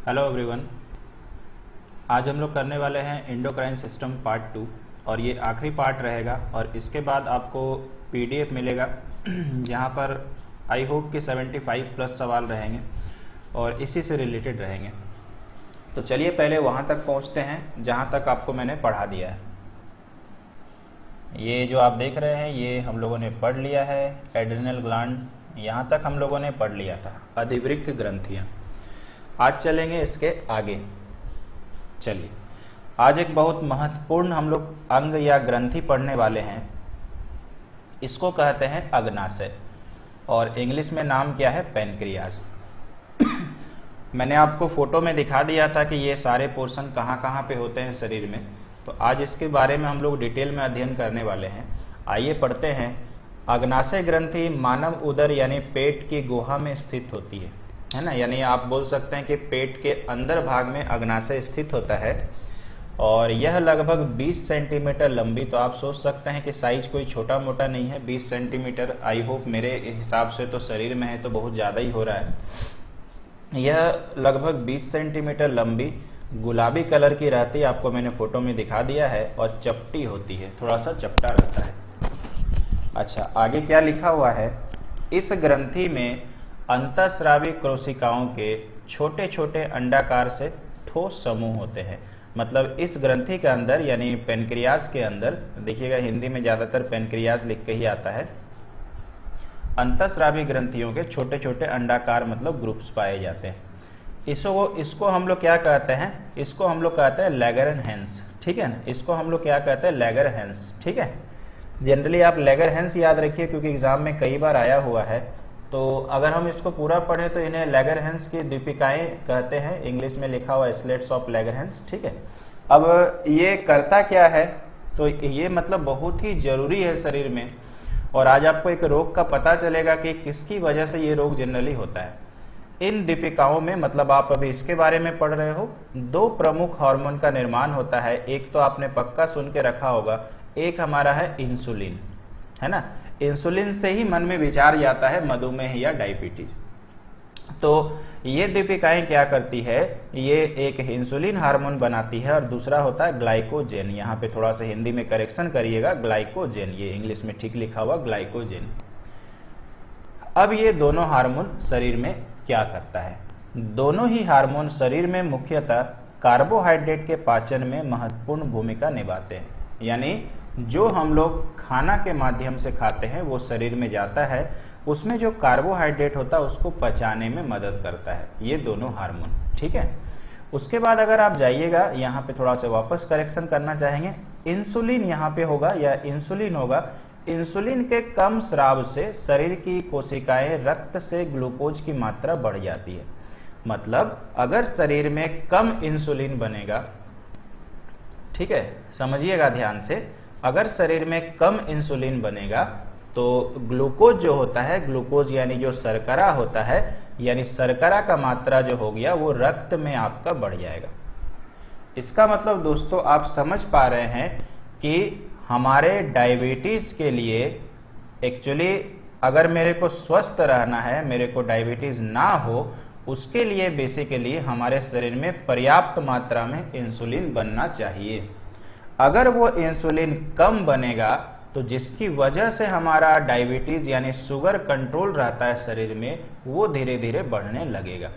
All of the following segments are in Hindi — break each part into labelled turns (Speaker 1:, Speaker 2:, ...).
Speaker 1: Hello everyone. आज हम लोग करने वाले हैं एंडोक्राइन सिस्टम पार्ट 2 और ये आखिरी पार्ट रहेगा और इसके बाद आपको पीडीएफ मिलेगा जहाँ पर आई होप कि 75 प्लस सवाल रहेंगे और इसी से रिलेटेड रहेंगे। तो चलिए पहले वहाँ तक पहुँचते हैं जहाँ तक आपको मैंने पढ़ा दिया है। ये जो आप देख रहे हैं ये हम लोगों ने पढ़ लिया है। एड्रिनल ग्लैंड यहाँ तक हम लोगों ने पढ़ लिया था। अधिवृक्क ग्रंथियाँ आज चलेंगे इसके आगे। चलिए आज एक बहुत महत्वपूर्ण हम लोग अंग या ग्रंथि पढ़ने वाले हैं। इसको कहते हैं अग्नाशय और इंग्लिश में नाम क्या है, पैनक्रियाज। मैंने आपको फोटो में दिखा दिया था कि ये सारे पोर्शन कहाँ कहाँ पे होते हैं शरीर में। तो आज इसके बारे में हम लोग डिटेल में अध्ययन करने वाले हैं। आइए पढ़ते हैं। अग्नाशय ग्रंथि मानव उदर यानी पेट की गुहा में स्थित होती है ना। यानी आप बोल सकते हैं कि पेट के अंदर भाग में अग्नाशय स्थित होता है और यह लगभग 20 सेंटीमीटर लंबी। तो आप सोच सकते हैं कि साइज कोई छोटा मोटा नहीं है। 20 सेंटीमीटर आई होप मेरे हिसाब से तो शरीर में है तो बहुत ज़्यादा ही हो रहा है। यह लगभग 20 सेंटीमीटर लंबी गुलाबी कलर की रहती है, आपको मैंने फोटो में दिखा दिया है, और चपटी होती है, थोड़ा सा चपटा रहता है। अच्छा, आगे क्या लिखा हुआ है। इस ग्रंथि में अंतःस्रावी कोशिकाओं के छोटे छोटे अंडाकार से ठोस समूह होते हैं। मतलब इस ग्रंथि के अंदर यानी पेनक्रियाज के अंदर, देखिएगा हिंदी में ज़्यादातर पेनक्रियाज लिख के ही आता है। अंतःस्रावी ग्रंथियों के छोटे छोटे अंडाकार मतलब ग्रुप्स पाए जाते हैं। इसको हम लोग क्या कहते हैं, इसको हम लोग कहते हैं लैगरहैंस। ठीक है ना, इसको हम लोग क्या कहते हैं, लैगरहैंस। ठीक है, जनरली आप लैगरहैंस याद रखिए क्योंकि एग्जाम में कई बार आया हुआ है। तो अगर हम इसको पूरा पढ़ें तो इन्हें लैगरहैंस की दीपिकाएं कहते हैं। इंग्लिश में लिखा हुआ स्लेट्स ऑफ लैगरहैंस। ठीक है, अब ये करता क्या है, तो ये मतलब बहुत ही जरूरी है शरीर में। और आज आपको एक रोग का पता चलेगा कि किसकी वजह से ये रोग जनरली होता है। इन दीपिकाओं में मतलब आप अभी इसके बारे में पढ़ रहे हो, दो प्रमुख हार्मोन का निर्माण होता है। एक तो आपने पक्का सुन के रखा होगा, एक हमारा है इंसुलिन, है ना। इंसुलिन से ही मन में विचार जाता है मधुमेह या डायबिटीज। तो ये दीपिकाएं क्या करती है, ये एक इंसुलिन हार्मोन बनाती है और दूसरा होता है ग्लाइकोजेन। यहाँ पे थोड़ा सा हिंदी में करेक्शन करिएगा, ग्लाइकोजेन, ये इंग्लिश में ठीक लिखा हुआ ग्लाइकोजेन। अब ये दोनों हार्मोन शरीर में क्या करता है, दोनों ही हार्मोन शरीर में मुख्यतः कार्बोहाइड्रेट के पाचन में महत्वपूर्ण भूमिका निभाते हैं। यानी जो हम लोग खाना के माध्यम से खाते हैं वो शरीर में जाता है, उसमें जो कार्बोहाइड्रेट होता है उसको पचाने में मदद करता है ये दोनों हार्मोन। ठीक है, उसके बाद अगर आप जाइएगा यहाँ पे थोड़ा सा वापस करेक्शन करना चाहेंगे, इंसुलिन यहाँ पे होगा या इंसुलिन होगा। इंसुलिन के कम स्राव से शरीर की कोशिकाएं रक्त से ग्लूकोज की मात्रा बढ़ जाती है। मतलब अगर शरीर में कम इंसुलिन बनेगा, ठीक है समझिएगा ध्यान से, अगर शरीर में कम इंसुलिन बनेगा तो ग्लूकोज जो होता है, ग्लूकोज यानी जो शर्करा होता है, यानी शर्करा का मात्रा जो हो गया वो रक्त में आपका बढ़ जाएगा। इसका मतलब दोस्तों आप समझ पा रहे हैं कि हमारे डायबिटीज के लिए एक्चुअली अगर मेरे को स्वस्थ रहना है, मेरे को डायबिटीज ना हो, उसके लिए बेसिकली हमारे शरीर में पर्याप्त मात्रा में इंसुलिन बनना चाहिए। अगर वो इंसुलिन कम बनेगा तो जिसकी वजह से हमारा डायबिटीज यानी शुगर कंट्रोल रहता है शरीर में, वो धीरे धीरे बढ़ने लगेगा।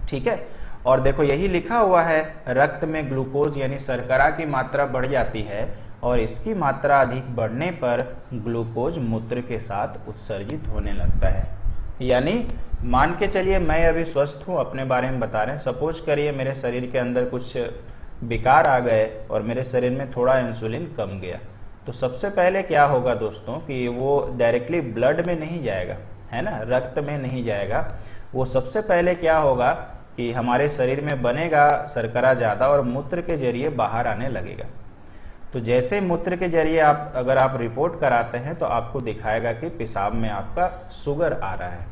Speaker 1: ठीक है, और देखो यही लिखा हुआ है, रक्त में ग्लूकोज यानी शर्करा की मात्रा बढ़ जाती है और इसकी मात्रा अधिक बढ़ने पर ग्लूकोज मूत्र के साथ उत्सर्जित होने लगता है। यानी मान के चलिए मैं अभी स्वस्थ हूँ, अपने बारे में बता रहे हैं। सपोज करिए मेरे शरीर के अंदर कुछ विकार आ गए और मेरे शरीर में थोड़ा इंसुलिन कम गया, तो सबसे पहले क्या होगा दोस्तों कि वो डायरेक्टली ब्लड में नहीं जाएगा, है ना, रक्त में नहीं जाएगा। वो सबसे पहले क्या होगा कि हमारे शरीर में बनेगा शर्करा ज़्यादा और मूत्र के जरिए बाहर आने लगेगा। तो जैसे मूत्र के जरिए अगर आप रिपोर्ट कराते हैं तो आपको दिखाएगा कि पेशाब में आपका शुगर आ रहा है।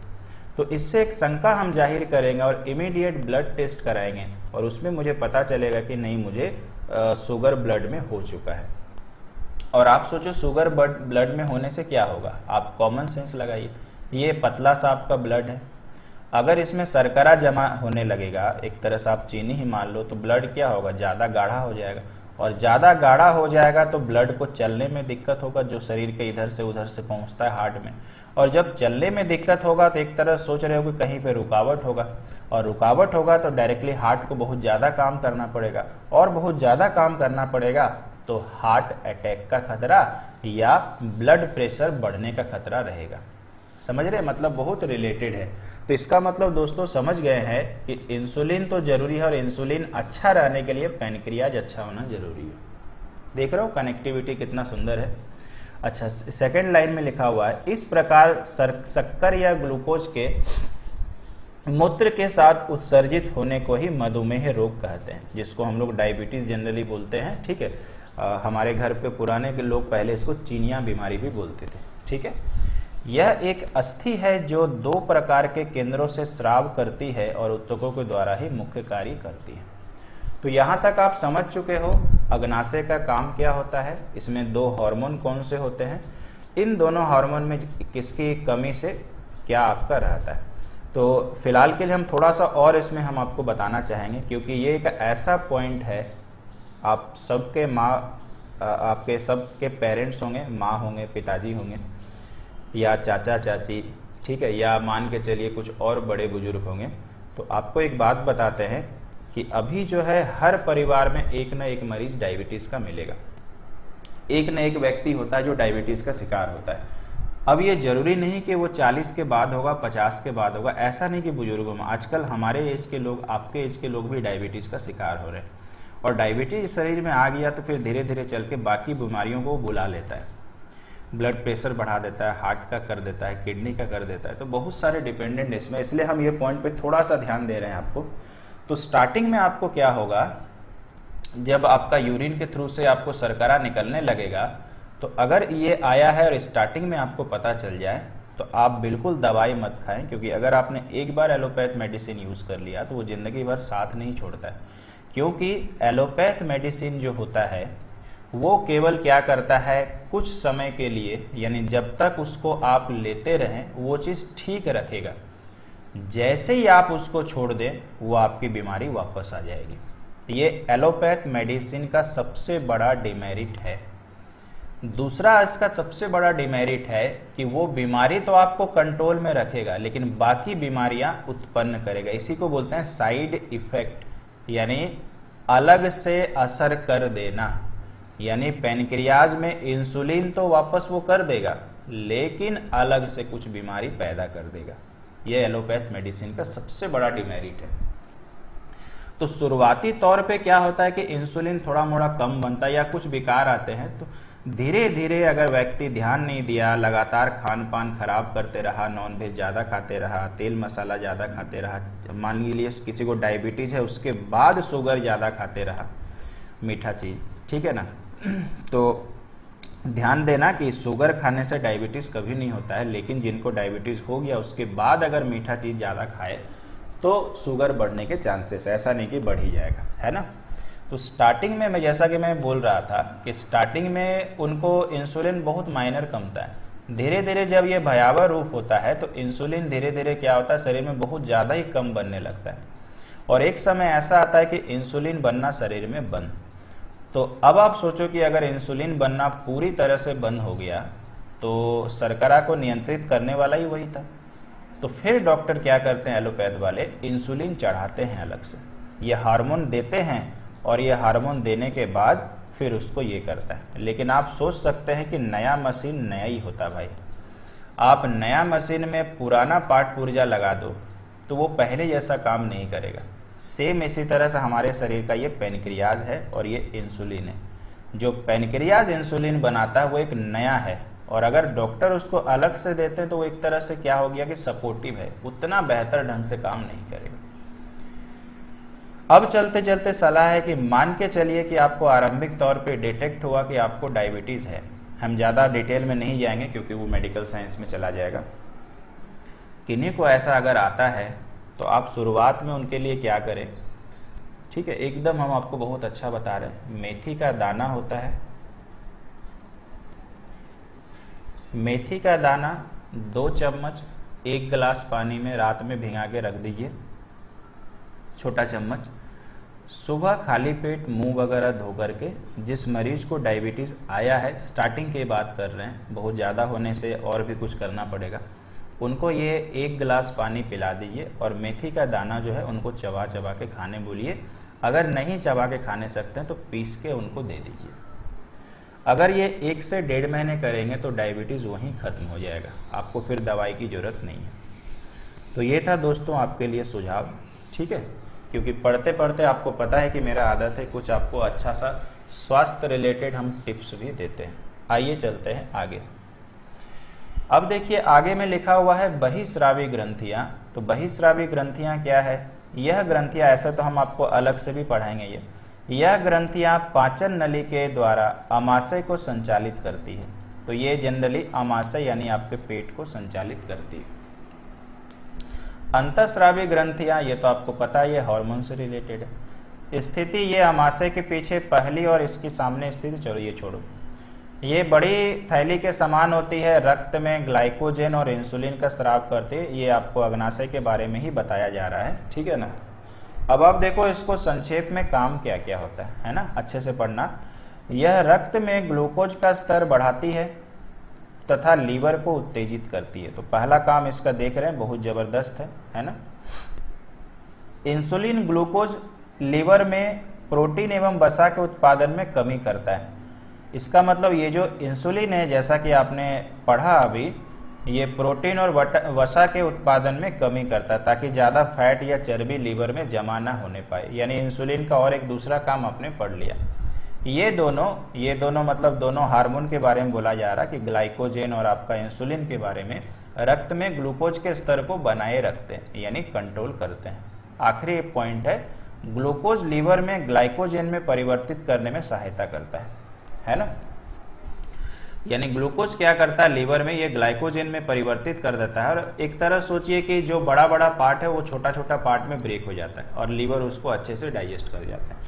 Speaker 1: तो इससे एक शंका हम जाहिर करेंगे और इमीडिएट ब्लड टेस्ट कराएंगे और उसमें मुझे पता चलेगा कि नहीं, मुझे शुगर ब्लड में हो चुका है। और आप सोचो शुगर ब्लड में होने से क्या होगा, आप कॉमन सेंस लगाइए, ये पतला सा आपका ब्लड है अगर इसमें शर्करा जमा होने लगेगा, एक तरह से आप चीनी ही मान लो, तो ब्लड क्या होगा, ज़्यादा गाढ़ा हो जाएगा, और ज़्यादा गाढ़ा हो जाएगा तो ब्लड को चलने में दिक्कत होगा, जो शरीर के इधर से उधर से पहुंचता है हार्ट में, और जब चलने में दिक्कत होगा तो एक तरह सोच रहे हो कि कहीं पे रुकावट होगा, और रुकावट होगा तो डायरेक्टली हार्ट को बहुत ज़्यादा काम करना पड़ेगा, और बहुत ज़्यादा काम करना पड़ेगा तो हार्ट अटैक का खतरा या ब्लड प्रेशर बढ़ने का खतरा रहेगा। समझ रहे, मतलब बहुत रिलेटेड है। तो इसका मतलब दोस्तों समझ गए हैं कि इंसुलिन तो जरूरी है, और इंसुलिन अच्छा रहने के लिए पैनक्रियाज अच्छा होना जरूरी है। देख रहे हो कनेक्टिविटी कितना सुंदर है। अच्छा, सेकंड लाइन में लिखा हुआ है, इस प्रकार शक्कर या ग्लूकोज के मूत्र के साथ उत्सर्जित होने को ही मधुमेह रोग कहते हैं, जिसको हम लोग डायबिटीज जनरली बोलते हैं। ठीक है, हमारे घर पे पुराने के लोग पहले इसको चीनिया बीमारी भी बोलते थे। ठीक है, यह एक अस्थि है जो 2 प्रकार के केंद्रों से स्राव करती है और ऊतकों के द्वारा ही मुख्य कार्य करती है। तो यहाँ तक आप समझ चुके हो अग्नाशय का काम क्या होता है, इसमें 2 हार्मोन कौन से होते हैं, इन दोनों हार्मोन में किसकी कमी से क्या आपका रहता है। तो फिलहाल के लिए हम थोड़ा सा और इसमें हम आपको बताना चाहेंगे, क्योंकि ये एक ऐसा पॉइंट है, आप सबके आपके सबके पेरेंट्स होंगे, माँ होंगे, पिताजी होंगे या चाचा चाची, ठीक है, या मान के चलिए कुछ और बड़े बुजुर्ग होंगे। तो आपको एक बात बताते हैं कि अभी जो है हर परिवार में एक न एक मरीज डायबिटीज का मिलेगा, एक न एक व्यक्ति होता है जो डायबिटीज का शिकार होता है। अब ये जरूरी नहीं कि वो 40 के बाद होगा, 50 के बाद होगा, ऐसा नहीं कि बुजुर्गों में, आजकल हमारे एज के लोग, आपके एज के लोग भी डायबिटीज का शिकार हो रहे हैं। और डायबिटीज शरीर में आ गया तो फिर धीरे धीरे चल के बाकी बीमारियों को बुला लेता है, ब्लड प्रेशर बढ़ा देता है, हार्ट का कर देता है, किडनी का कर देता है, तो बहुत सारे डिपेंडेंट इसमें, इसलिए हम ये पॉइंट पे थोड़ा सा ध्यान दे रहे हैं आपको। तो स्टार्टिंग में आपको क्या होगा, जब आपका यूरिन के थ्रू से आपको शर्करा निकलने लगेगा, तो अगर ये आया है और स्टार्टिंग में आपको पता चल जाए तो आप बिल्कुल दवाई मत खाएं, क्योंकि अगर आपने एक बार एलोपैथ मेडिसिन यूज कर लिया तो वो जिंदगी भर साथ नहीं छोड़ता है। क्योंकि एलोपैथ मेडिसिन जो होता है वो केवल क्या करता है, कुछ समय के लिए, यानी जब तक उसको आप लेते रहें वो चीज़ ठीक रखेगा, जैसे ही आप उसको छोड़ दें वो आपकी बीमारी वापस आ जाएगी। ये एलोपैथ मेडिसिन का सबसे बड़ा डिमेरिट है। दूसरा इसका सबसे बड़ा डिमेरिट है कि वो बीमारी तो आपको कंट्रोल में रखेगा लेकिन बाकी बीमारियां उत्पन्न करेगा। इसी को बोलते हैं साइड इफेक्ट, यानी अलग से असर कर देना। यानी पैनक्रियाज में इंसुलिन तो वापस वो कर देगा लेकिन अलग से कुछ बीमारी पैदा कर देगा। यह एलोपैथ मेडिसिन का सबसे बड़ा डिमेरिट है। तो शुरुआती तौर पे क्या होता है कि इंसुलिन थोड़ा मोड़ा कम बनता है या कुछ विकार आते हैं, तो धीरे धीरे अगर व्यक्ति ध्यान नहीं दिया, लगातार खान पान खराब करते रहा, नॉनवेज ज़्यादा खाते रहा, तेल मसाला ज़्यादा खाते रहा, मान लीजिए किसी को डायबिटीज़ है उसके बाद शुगर ज़्यादा खाते रहा, मीठा चीज़, ठीक है ना, तो ध्यान देना कि शुगर खाने से डायबिटीज़ कभी नहीं होता है, लेकिन जिनको डायबिटीज़ हो गया उसके बाद अगर मीठा चीज़ ज़्यादा खाए तो शुगर बढ़ने के चांसेस है, ऐसा नहीं कि बढ़ ही जाएगा, है ना। तो स्टार्टिंग में मैं जैसा कि मैं बोल रहा था कि स्टार्टिंग में उनको इंसुलिन बहुत माइनर कमता है। धीरे धीरे जब ये भयावह रूप होता है तो इंसुलिन धीरे धीरे क्या होता है, शरीर में बहुत ज़्यादा ही कम बनने लगता है और एक समय ऐसा आता है कि इंसुलिन बनना शरीर में बंद। तो अब आप सोचो कि अगर इंसुलिन बनना पूरी तरह से बंद हो गया तो शर्करा को नियंत्रित करने वाला ही वही था। तो फिर डॉक्टर क्या करते हैं, एलोपैथ वाले इंसुलिन चढ़ाते हैं अलग से, ये हार्मोन देते हैं और ये हार्मोन देने के बाद फिर उसको ये करता है। लेकिन आप सोच सकते हैं कि नया मशीन नया ही होता भाई। आप नया मशीन में पुराना पार्ट पुर्जा लगा दो तो वो पहले जैसा काम नहीं करेगा। सेम इसी तरह से हमारे शरीर का ये पैनक्रियाज है और ये इंसुलिन है। जो पैनक्रियाज इंसुलिन बनाता है वो एक नया है और अगर डॉक्टर उसको अलग से देते हैं तो वो एक तरह से क्या हो गया कि सपोर्टिव है, उतना बेहतर ढंग से काम नहीं करेगा। अब चलते चलते सलाह है कि मान के चलिए कि आपको आरंभिक तौर पे डिटेक्ट हुआ कि आपको डायबिटीज़ है। हम ज़्यादा डिटेल में नहीं जाएंगे क्योंकि वो मेडिकल साइंस में चला जाएगा। किन्हीं को ऐसा अगर आता है तो आप शुरुआत में उनके लिए क्या करें, ठीक है, एकदम हम आपको बहुत अच्छा बता रहे हैं। मेथी का दाना होता है, मेथी का दाना 2 चम्मच 1 गिलास पानी में रात में भिगा के रख दीजिए, छोटा चम्मच। सुबह खाली पेट मुंह वगैरह धो करके, जिस मरीज को डायबिटीज़ आया है, स्टार्टिंग की बात कर रहे हैं, बहुत ज़्यादा होने से और भी कुछ करना पड़ेगा, उनको ये 1 गिलास पानी पिला दीजिए और मेथी का दाना जो है उनको चबा चबा के खाने बोलिए। अगर नहीं चबा के खाने सकते हैं तो पीस के उनको दे दीजिए। अगर ये 1 से 1.5 महीने करेंगे तो डायबिटीज़ वहीं ख़त्म हो जाएगा, आपको फिर दवाई की ज़रूरत नहीं है। तो ये था दोस्तों आपके लिए सुझाव, ठीक है, क्योंकि पढ़ते पढ़ते आपको पता है कि मेरा आदत है कुछ आपको अच्छा सा स्वास्थ्य रिलेटेड हम टिप्स भी देते हैं। आइए चलते हैं आगे। अब देखिए आगे में लिखा हुआ है बहिस्रावी ग्रंथियां। तो बहिस्रावी ग्रंथियां क्या है? यह ग्रंथियां, ऐसा तो हम आपको अलग से भी पढ़ाएंगे, यह ग्रंथियां पाचन नली के द्वारा आमाशय को संचालित करती है। तो ये जनरली आमाशय यानी आपके पेट को संचालित करती है। अंतःस्रावी ग्रंथियां, ये तो आपको पता है, ये हार्मोन से रिलेटेड है। स्थिति ये आमाशय के पीछे पहली और इसकी सामने स्थिति, चलो ये छोड़ो, ये बड़ी थैली के समान होती है, रक्त में ग्लाइकोजन और इंसुलिन का स्राव करती है। ये आपको अग्नाशय के बारे में ही बताया जा रहा है, ठीक है ना। अब आप देखो इसको संक्षेप में काम क्या क्या होता है ना, अच्छे से पढ़ना। यह रक्त में ग्लूकोज का स्तर बढ़ाती है तथा लीवर को उत्तेजित करती है। तो पहला काम इसका देख रहे हैं, बहुत जबरदस्त है ना। इंसुलिन ग्लूकोज लीवर में प्रोटीन एवं वसा के उत्पादन में कमी करता है। इसका मतलब ये जो इंसुलिन है, जैसा कि आपने पढ़ा अभी, ये प्रोटीन और वसा के उत्पादन में कमी करता है ताकि ज़्यादा फैट या चर्बी लीवर में जमा ना होने पाए। यानी इंसुलिन का और एक दूसरा काम आपने पढ़ लिया। ये दोनों मतलब दोनों हार्मोन के बारे में बोला जा रहा है कि ग्लाइकोजन और आपका इंसुलिन के बारे में रक्त में ग्लूकोज के स्तर को बनाए रखते हैं, यानी कंट्रोल करते हैं। आखिरी पॉइंट है, ग्लूकोज लीवर में ग्लाइकोजन में परिवर्तित करने में सहायता करता है ना। यानी ग्लूकोज क्या करता है लीवर में, ये ग्लाइकोजन में परिवर्तित कर देता है। और एक तरह सोचिए कि जो बड़ा बड़ा पार्ट है वो छोटा छोटा पार्ट में ब्रेक हो जाता है और लीवर उसको अच्छे से डाइजेस्ट कर जाता है।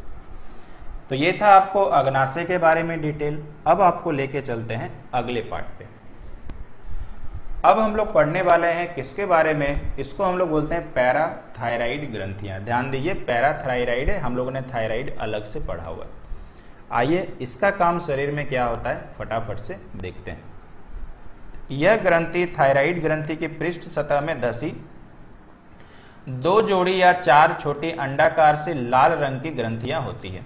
Speaker 1: तो ये था आपको अग्नाशय के बारे में डिटेल। अब आपको लेके चलते हैं अगले पार्ट पे। अब हम लोग पढ़ने वाले हैं किसके बारे में, इसको हम लोग बोलते हैं पैराथायराइड ग्रंथियां। ध्यान दीजिए, पैराथायराइड है, हम लोगों ने थायराइड अलग से पढ़ा हुआ है। आइए इसका काम शरीर में क्या होता है फटाफट से देखते हैं। यह ग्रंथि थायराइड ग्रंथि की पृष्ठ सतह में धसी 2 जोड़ी या 4 छोटी अंडाकार से लाल रंग की ग्रंथियां होती है।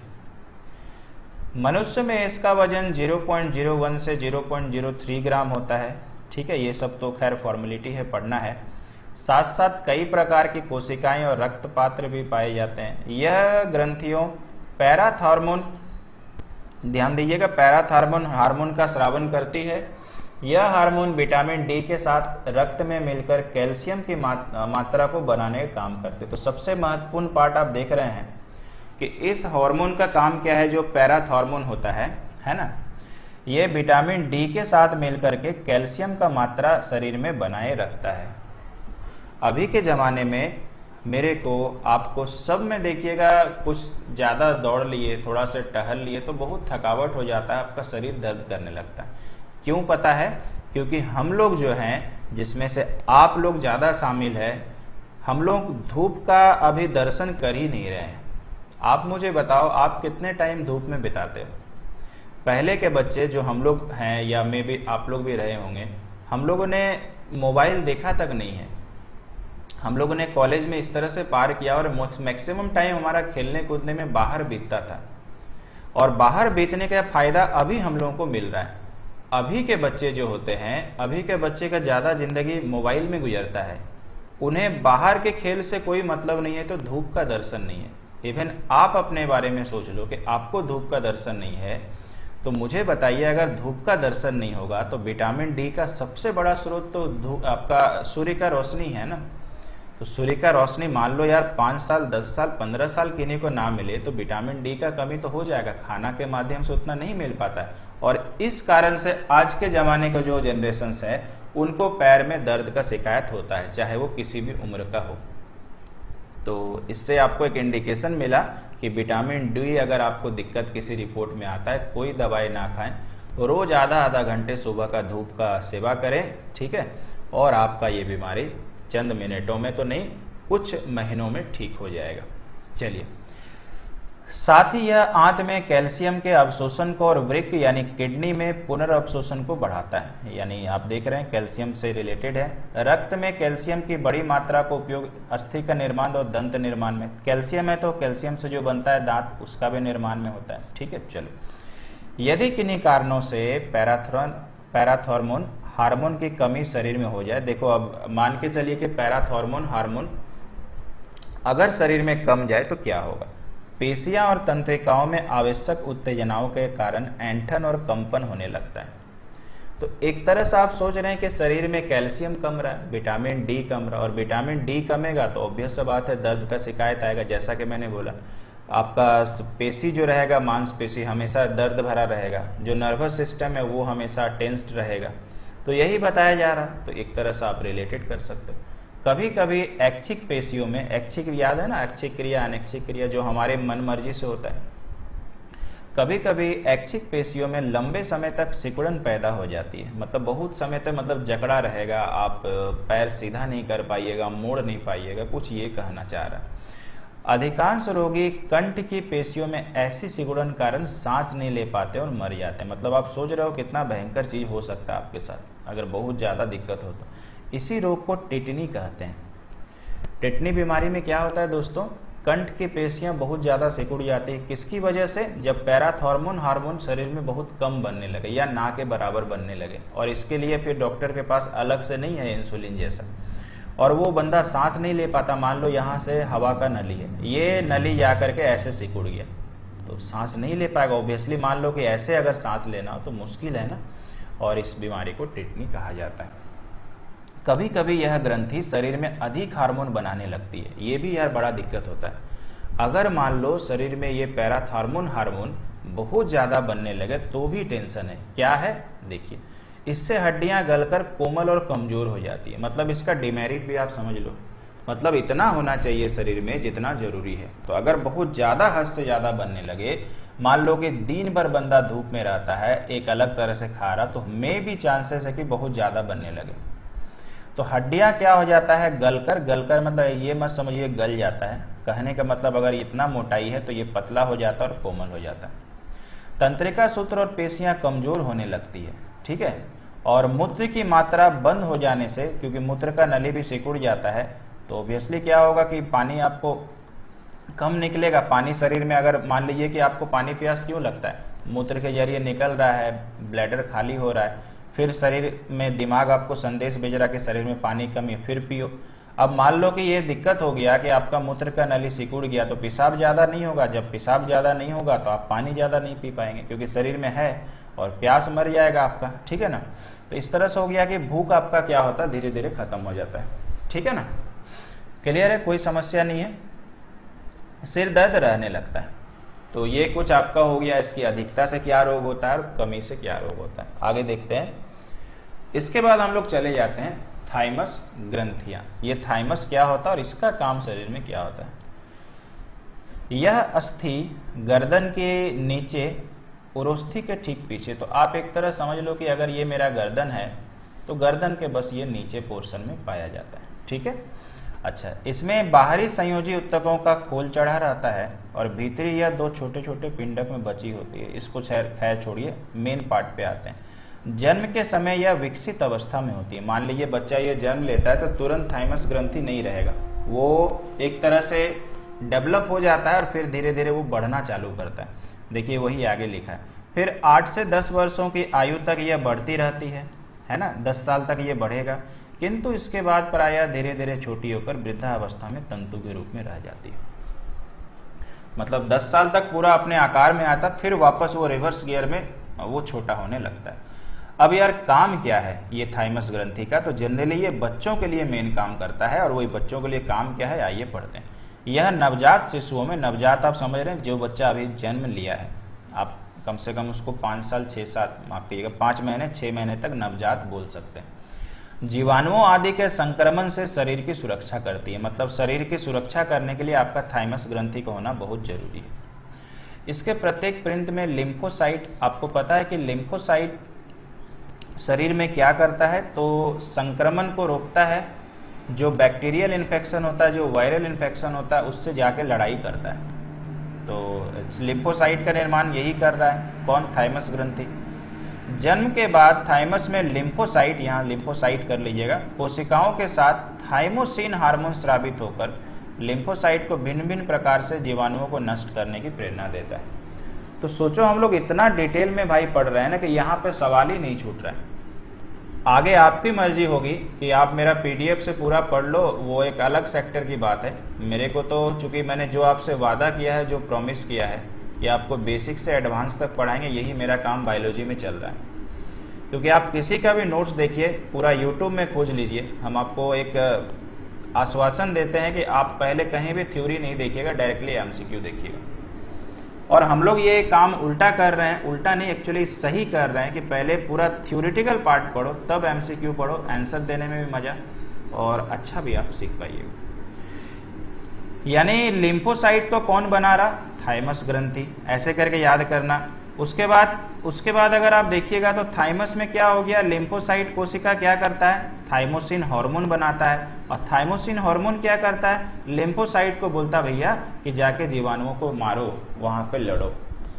Speaker 1: मनुष्य में इसका वजन 0.01 से 0.03 ग्राम होता है, ठीक है। ये सब तो खैर फॉर्मेलिटी है, पढ़ना है। साथ साथ कई प्रकार की कोशिकाएं और रक्त पात्र भी पाए जाते हैं। यह ग्रंथियों पैराथॉर्मोन, ध्यान दीजिएगा, पैराथॉर्मोन हार्मोन का स्रावन करती है। यह हार्मोन विटामिन डी के साथ रक्त में मिलकर कैल्शियम की मात्रा को बनाने का काम करते हैं। तो सबसे महत्वपूर्ण पार्ट आप देख रहे हैं कि इस हार्मोन का काम क्या है, जो पैराथॉर्मोन होता है ना, ये विटामिन डी के साथ मिलकर के कैल्शियम का मात्रा शरीर में बनाए रखता है। अभी के ज़माने में मेरे को आपको सब में देखिएगा, कुछ ज़्यादा दौड़ लिए, थोड़ा सा टहल लिए तो बहुत थकावट हो जाता है, आपका शरीर दर्द करने लगता है। क्यों पता है? क्योंकि हम लोग जो हैं, जिसमें से आप लोग ज़्यादा शामिल है, हम लोग धूप का अभी दर्शन कर ही नहीं रहे हैं। आप मुझे बताओ, आप कितने टाइम धूप में बिताते हो? पहले के बच्चे जो हम लोग हैं, या मे भी आप लोग भी रहे होंगे, हम लोगों ने मोबाइल देखा तक नहीं है। हम लोगों ने कॉलेज में इस तरह से पार किया और मैक्सिमम टाइम हमारा खेलने कूदने में बाहर बीतता था। और बाहर बीतने का फायदा अभी हम लोगों को मिल रहा है। अभी के बच्चे जो होते हैं, अभी के बच्चे का ज़्यादा जिंदगी मोबाइल में गुजरता है। उन्हें बाहर के खेल से कोई मतलब नहीं है, तो धूप का दर्शन नहीं है। इवन आप अपने बारे में सोच लो कि आपको धूप का दर्शन नहीं है, तो मुझे बताइए, अगर धूप का दर्शन नहीं होगा तो विटामिन डी का सबसे बड़ा स्रोत तो आपका सूर्य का रोशनी है ना। तो सूर्य का रोशनी मान लो यार 5 साल 10 साल 15 साल किन्हीं को ना मिले तो विटामिन डी का कमी तो हो जाएगा, खाना के माध्यम से उतना नहीं मिल पाता है। और इस कारण से आज के ज़माने का जो जनरेशन है, उनको पैर में दर्द का शिकायत होता है, चाहे वो किसी भी उम्र का हो। तो इससे आपको एक इंडिकेशन मिला कि विटामिन डी अगर आपको दिक्कत किसी रिपोर्ट में आता है, कोई दवाई ना खाएं, रोज आधा घंटे सुबह का धूप का सेवा करें, ठीक है। और आपका ये बीमारी चंद मिनटों में तो नहीं, कुछ महीनों में ठीक हो जाएगा। चलिए, साथ ही यह आंत में कैल्शियम के अवशोषण को और वृक्क यानी किडनी में पुनर्अवशोषण को बढ़ाता है। यानी आप देख रहे हैं कैल्शियम से रिलेटेड है। रक्त में कैल्शियम की बड़ी मात्रा को उपयोग अस्थि का निर्माण और दंत निर्माण में। कैल्शियम है तो कैल्शियम से जो बनता है दांत, उसका भी निर्माण में होता है। ठीक है, चलो, यदि किन्हीं कारणों से पैराथॉर्मोन हार्मोन की कमी शरीर में हो जाए, देखो अब मान के चलिए कि पैराथॉर्मोन हार्मोन अगर शरीर में कम जाए तो क्या होगा। पेशियां और तंत्रिकाओं में आवश्यक उत्तेजनाओं के कारण ऐंठन और कंपन होने लगता है। तो एक तरह से आप सोच रहे हैं कि शरीर में कैल्शियम कम रहा है, विटामिन डी कम रहा है, और विटामिन डी कमेगा तो ऑब्वियस बात है दर्द का शिकायत आएगा। जैसा कि मैंने बोला, आपका पेशी जो रहेगा, मांसपेशी हमेशा दर्द भरा रहेगा, जो नर्वस सिस्टम है वो हमेशा टेंस्ड रहेगा। तो यही बताया जा रहा है। तो एक तरह से आप रिलेटेड कर सकते हो। कभी कभी ऐच्छिक पेशियों में, ऐच्छिक याद है ना, ऐच्छिक क्रिया अनैच्छिक क्रिया जो हमारे मन मर्जी से होता है, कभी कभी ऐच्छिक पेशियों में लंबे समय तक सिकुड़न पैदा हो जाती है। मतलब बहुत समय तक मतलब जकड़ा रहेगा, आप पैर सीधा नहीं कर पाइएगा, मोड़ नहीं पाइएगा, कुछ ये कहना चाह रहा है। अधिकांश रोगी कंठ की पेशियों में ऐसी सिकुड़न कारण सांस नहीं ले पाते और मर जाते हैं। मतलब आप सोच रहे हो कितना भयंकर चीज हो सकता है आपके साथ अगर बहुत ज्यादा दिक्कत हो तो। इसी रोग को टेटनी कहते हैं। टेटनी बीमारी में क्या होता है दोस्तों, कंठ की पेशियां बहुत ज्यादा सिकुड़ जाती है। किसकी वजह से, जब पैराथॉर्मोन हार्मोन शरीर में बहुत कम बनने लगे या ना के बराबर बनने लगे, और इसके लिए फिर डॉक्टर के पास अलग से नहीं है इंसुलिन जैसा, और वो बंदा सांस नहीं ले पाता। मान लो यहाँ से हवा का नली है, ये नली जा करके ऐसे सिकुड़ गया तो सांस नहीं ले पाएगा ऑब्वियसली। मान लो कि ऐसे अगर सांस लेना हो तो मुश्किल है ना, और इस बीमारी को टेटनी कहा जाता है। कभी कभी यह ग्रंथि शरीर में अधिक हार्मोन बनाने लगती है, ये भी यार बड़ा दिक्कत होता है। अगर मान लो शरीर में ये पैराथॉर्मोन हार्मोन बहुत ज्यादा बनने लगे तो भी टेंशन है। क्या है, देखिए, इससे हड्डियां गलकर कोमल और कमजोर हो जाती है। मतलब इसका डिमेरिट भी आप समझ लो, मतलब इतना होना चाहिए शरीर में जितना जरूरी है। तो अगर बहुत ज्यादा हद से ज्यादा बनने लगे, मान लो कि दिन भर बंदा धूप में रहता है, एक अलग तरह से खा रहा, तो मे भी चांसेस है कि बहुत ज्यादा बनने लगे। तो हड्डियां क्या हो जाता है, गलकर मतलब ये मत समझिए गल जाता है, कहने का मतलब अगर इतना मोटाई है तो ये पतला हो जाता है और कोमल हो जाता है। तंत्रिका सूत्र और पेशियां कमजोर होने लगती है, ठीक है। और मूत्र की मात्रा बंद हो जाने से, क्योंकि मूत्र का नली भी सिकुड़ जाता है, तो ऑब्वियसली क्या होगा कि पानी आपको कम निकलेगा। पानी शरीर में, अगर मान लीजिए कि आपको पानी प्यास क्यों लगता है, मूत्र के जरिए निकल रहा है, ब्लैडर खाली हो रहा है, फिर शरीर में दिमाग आपको संदेश भेज रहा है कि शरीर में पानी कमी है, फिर पियो। अब मान लो कि ये दिक्कत हो गया कि आपका मूत्र का नली सिकुड़ गया, तो पेशाब ज्यादा नहीं होगा। जब पेशाब ज्यादा नहीं होगा तो आप पानी ज्यादा नहीं पी पाएंगे, क्योंकि शरीर में है, और प्यास मर जाएगा आपका, ठीक है ना। तो इस तरह से हो गया कि भूख आपका क्या होता है, धीरे धीरे खत्म हो जाता है, ठीक है ना। क्लियर है, कोई समस्या नहीं है। सिर दर्द रहने लगता है, तो ये कुछ आपका हो गया इसकी अधिकता से क्या रोग होता है और कमी से क्या रोग होता है। आगे देखते हैं। इसके बाद हम लोग चले जाते हैं थाइमस ग्रंथियां। ये थाइमस क्या होता है और इसका काम शरीर में क्या होता है। यह अस्थि गर्दन के नीचे उरोस्थि के ठीक पीछे, तो आप एक तरह समझ लो कि अगर ये मेरा गर्दन है तो गर्दन के बस ये नीचे पोर्शन में पाया जाता है, ठीक है। अच्छा, इसमें बाहरी संयोजी उत्तकों का खोल चढ़ा रहता है और भीतरी या दो छोटे छोटे पिंडक में बची होती है। इसको खैर छोड़िए, मेन पार्ट पे आते हैं। जन्म के समय यह विकसित अवस्था में होती है। मान लीजिए बच्चा ये जन्म लेता है तो तुरंत थाइमस ग्रंथि नहीं रहेगा, वो एक तरह से डेवलप हो जाता है और फिर धीरे धीरे वो बढ़ना चालू करता है। देखिए वही आगे लिखा है। फिर 8 से 10 वर्षों की आयु तक यह बढ़ती रहती है ना, 10 साल तक ये बढ़ेगा, किंतु इसके बाद प्रायः धीरे धीरे छोटी होकर वृद्धावस्था में तंतु के रूप में रह जाती है। मतलब 10 साल तक पूरा अपने आकार में आता, फिर वापस वो रिवर्स गियर में वो छोटा होने लगता है। अब यार काम क्या है ये थाइमस ग्रंथि का, तो जनरली ये बच्चों के लिए मेन काम करता है। और वही बच्चों के लिए काम क्या है, आइए पढ़ते हैं। यह नवजात शिशुओं में, नवजात आप समझ रहे हैं जो बच्चा अभी जन्म लिया है, आप कम से कम उसको 5 साल 6 साल माफ कीजिएगा 5 महीने 6 महीने तक नवजात बोल सकते हैं। जीवाणुओं आदि के संक्रमण से शरीर की सुरक्षा करती है। मतलब शरीर की सुरक्षा करने के लिए आपका थाइमस ग्रंथि का होना बहुत जरूरी है। इसके प्रत्येक प्रिंट में लिम्फोसाइट, आपको पता है कि लिम्फोसाइट शरीर में क्या करता है, तो संक्रमण को रोकता है, जो बैक्टीरियल इन्फेक्शन होता है, जो वायरल इन्फेक्शन होता है, उससे जाके लड़ाई करता है। तो लिम्फोसाइट का निर्माण यही कर रहा है, कौन, थाइमस ग्रंथि। जन्म के बाद थाइमस में लिम्फोसाइट, यहाँ लिम्फोसाइट कर लीजिएगा, कोशिकाओं के साथ थाइमोसिन हार्मोन स्रावित होकर लिम्फोसाइट को भिन्न भिन्न प्रकार से जीवाणुओं को नष्ट करने की प्रेरणा देता है। तो सोचो हम लोग इतना डिटेल में भाई पढ़ रहे हैं ना कि यहाँ पे सवाल ही नहीं छूट रहा है। आगे आपकी मर्जी होगी कि आप मेरा पीडीएफ से पूरा पढ़ लो, वो एक अलग सेक्टर की बात है। मेरे को तो चूंकि मैंने जो आपसे वादा किया है, जो प्रॉमिस किया है कि आपको बेसिक से एडवांस तक पढ़ाएंगे, यही मेरा काम बायोलॉजी में चल रहा है। क्योंकि आप किसी का भी नोट्स देखिए, पूरा यूट्यूब में खोज लीजिए, हम आपको एक आश्वासन देते हैं कि आप पहले कहीं भी थ्योरी नहीं देखिएगा, डायरेक्टली एमसीक्यू देखिएगा। और हम लोग ये काम उल्टा कर रहे हैं, उल्टा नहीं एक्चुअली सही कर रहे हैं कि पहले पूरा थ्योरेटिकल पार्ट पढ़ो, तब एमसीक्यू पढ़ो, आंसर देने में भी मजा और अच्छा भी आप सीख पाइएगा। यानी लिम्फोसाइट को कौन बना रहा, थाइमस ग्रंथि, ऐसे करके याद करना। उसके बाद अगर आप देखिएगा तो थाइमस में क्या हो गया, लिम्फोसाइट कोशिका क्या करता है, थाइमोसिन हार्मोन बनाता है, और थाइमोसिन हार्मोन क्या करता है, लिम्फोसाइट को बोलता भैया कि जाके जीवाणुओं को मारो, वहां पे लड़ो।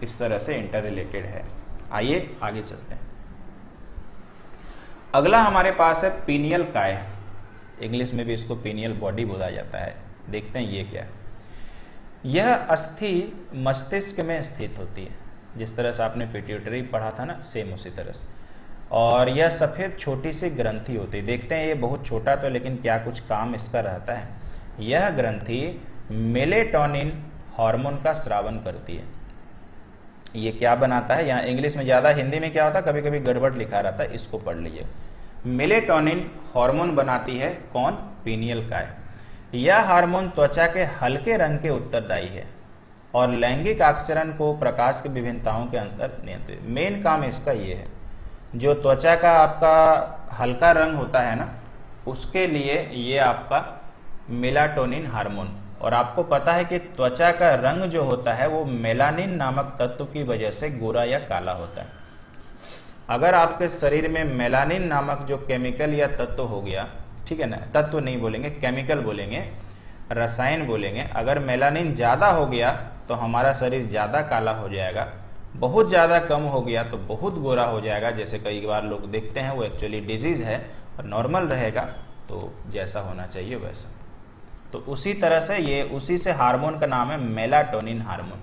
Speaker 1: इस तरह से इंटर रिलेटेड है। आइए आगे चलते हैं। अगला हमारे पास है पीनियल काय, इंग्लिश में भी इसको पीनियल बॉडी बोला जाता है। देखते हैं ये क्या है। यह अस्थि मस्तिष्क में स्थित होती है, जिस तरह से आपने पिट्यूटरी पढ़ा था ना, सेम उसी तरह से। और यह सफेद छोटी सी ग्रंथि होती है। देखते हैं ये बहुत छोटा तो, लेकिन क्या कुछ काम इसका रहता है। यह ग्रंथि मेलेटोनिन हार्मोन का स्रावन करती है। ये क्या बनाता है, यहाँ इंग्लिश में ज्यादा, हिंदी में क्या होता है, कभी कभी गड़बड़ लिखा रहता है, इसको पढ़ लीजिए। मेलेटोनिन हार्मोन बनाती है कौन, पीनियल काय। यह हार्मोन त्वचा के हल्के रंग के उत्तरदायी है और लैंगिक आचरण को, प्रकाश की विभिन्नताओं के अंतर नियंत्रित। मेन काम इसका ये है, जो त्वचा का आपका हल्का रंग होता है ना, उसके लिए ये आपका मेलाटोनिन हार्मोन। और आपको पता है कि त्वचा का रंग जो होता है वो मेलानिन नामक तत्व की वजह से गोरा या काला होता है। अगर आपके शरीर में मेलानिन नामक जो केमिकल या तत्व हो गया, ठीक है ना, तत्व नहीं बोलेंगे, केमिकल बोलेंगे, रसायन बोलेंगे, अगर मेलानिन ज्यादा हो गया तो हमारा शरीर ज्यादा काला हो जाएगा, बहुत ज्यादा कम हो गया तो बहुत गोरा हो जाएगा। जैसे कई बार लोग देखते हैं, वो एक्चुअली डिजीज है, और नॉर्मल रहेगा तो जैसा होना चाहिए वैसा। तो उसी तरह से ये, उसी से हार्मोन का नाम है मेलाटोनिन हार्मोन।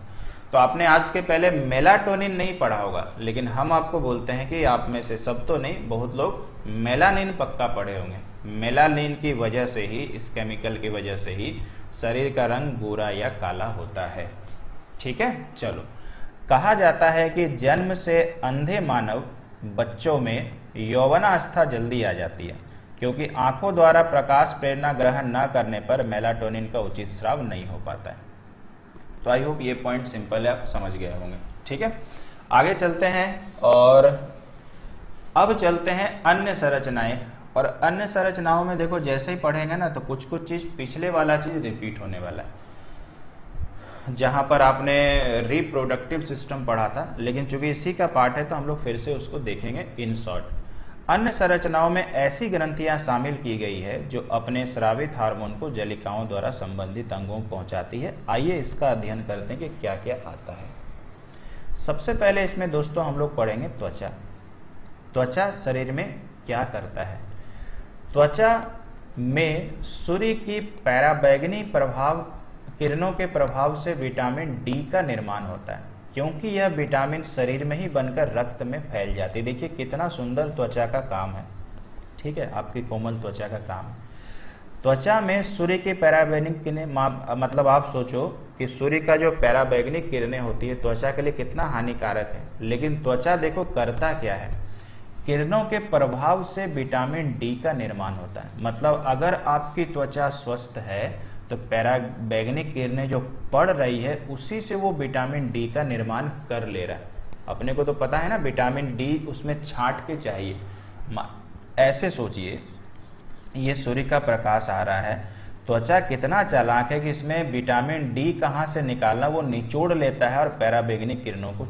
Speaker 1: तो आपने आज के पहले मेलाटोनिन नहीं पढ़ा होगा, लेकिन हम आपको बोलते हैं कि आप में से सब तो नहीं, बहुत लोग मेलानिन पक्का पढ़े होंगे। मेलानिन की वजह से ही, इस केमिकल की वजह से ही शरीर का रंग गोरा या काला होता है। ठीक है, चलो। कहा जाता है कि जन्म से अंधे मानव बच्चों में यौवनावस्था जल्दी आ जाती है, क्योंकि आंखों द्वारा प्रकाश प्रेरणा ग्रहण न करने पर मेलाटोनिन का उचित स्राव नहीं हो पाता है। तो आई होप ये पॉइंट सिंपल है, आप समझ गए होंगे। ठीक है, आगे चलते हैं और अब चलते हैं अन्य संरचनाएं। और अन्य संरचनाओं में देखो, जैसे ही पढ़ेंगे ना तो कुछ कुछ चीज, पिछले वाला चीज रिपीट होने वाला है। जहां पर आपने रिप्रोडक्टिव सिस्टम पढ़ा था, लेकिन चूंकि इसी का पार्ट है तो हम लोग फिर से उसको देखेंगे इन शॉर्ट। अन्य संरचनाओं में ऐसी ग्रंथियां शामिल की गई है जो अपने स्रावित हार्मोन को जलिकाओं द्वारा संबंधित अंगों को पहुंचाती है। आइए इसका अध्ययन करते हैं कि क्या क्या आता है। सबसे पहले इसमें दोस्तों हम लोग पढ़ेंगे त्वचा। त्वचा शरीर में क्या करता है। त्वचा में सूर्य की पराबैंगनी प्रभाव, किरणों के प्रभाव से विटामिन डी का निर्माण होता है, क्योंकि यह विटामिन शरीर में ही बनकर रक्त में फैल जाती है। देखिए कितना सुंदर त्वचा का काम है। ठीक है, आपकी कोमल त्वचा का काम। त्वचा में सूर्य की पराबैंगनी किरणें, मतलब आप सोचो कि सूर्य का जो पराबैंगनी किरणें होती है त्वचा के लिए कितना हानिकारक है, लेकिन त्वचा देखो करता क्या है, किरणों के प्रभाव से विटामिन डी का निर्माण होता है। मतलब अगर आपकी त्वचा स्वस्थ है तो पराबैंगनी किरणें जो पड़ रही है उसी से वो विटामिन डी का निर्माण कर ले रहा है। अपने को तो पता है ना, विटामिन डी उसमें छांट के चाहिए। ऐसे सोचिए, ये सूर्य का प्रकाश आ रहा है, त्वचा कितना चालाक है कि इसमें विटामिन डी कहाँ से निकालना वो निचोड़ लेता है और पराबैंगनी किरणों को